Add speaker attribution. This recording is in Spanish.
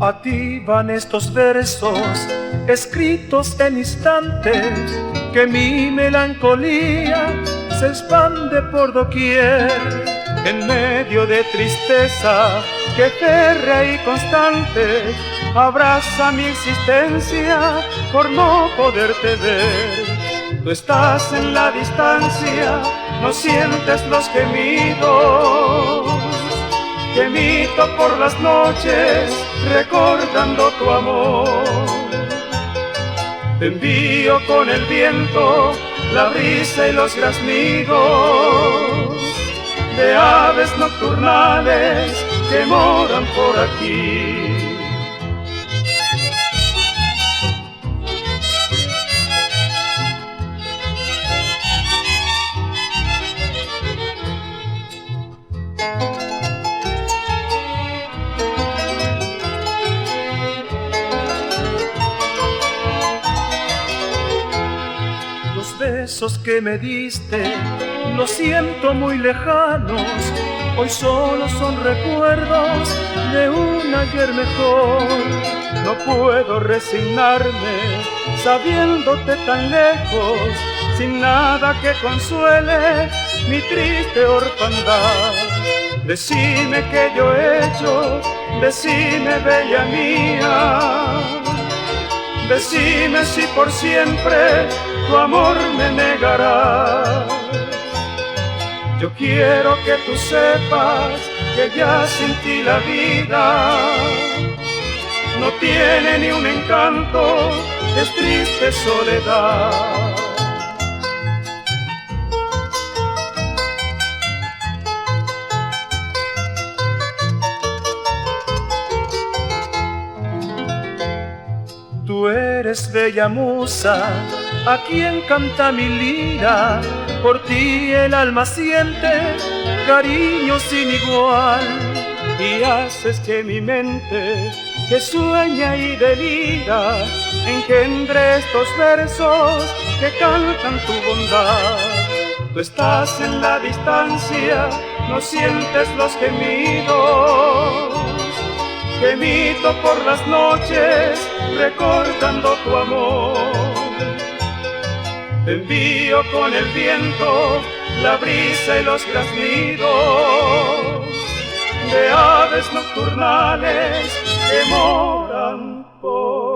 Speaker 1: A ti van estos versos escritos en instantes que mi melancolía se expande por doquier. En medio de tristeza que férrea y constante abraza mi existencia por no poderte ver. Tú estás en la distancia, no sientes los gemidos que emito por las noches recordando tu amor. Te envío con el viento, la brisa y los graznidos de aves nocturnales que moran por aquí. Los besos que me diste los siento muy lejanos, hoy solo son recuerdos de un ayer mejor. No puedo resignarme sabiéndote tan lejos, sin nada que consuele mi triste orfandad. Decime qué yo he hecho, decime bella mía, decime si por siempre tu amor me negará. Yo quiero que tú sepas que ya sin ti la vida no tiene ni un encanto, es triste soledad. Tú eres bella musa, a quien canta mi lira, por ti el alma siente cariño sin igual, y haces que mi mente, que sueña y delira, engendre estos versos que cantan tu bondad. Tú estás en la distancia, no sientes los gemidos que emito por las noches recordando tu amor. Te envío con el viento, la brisa y los graznidos de aves nocturnales que moran por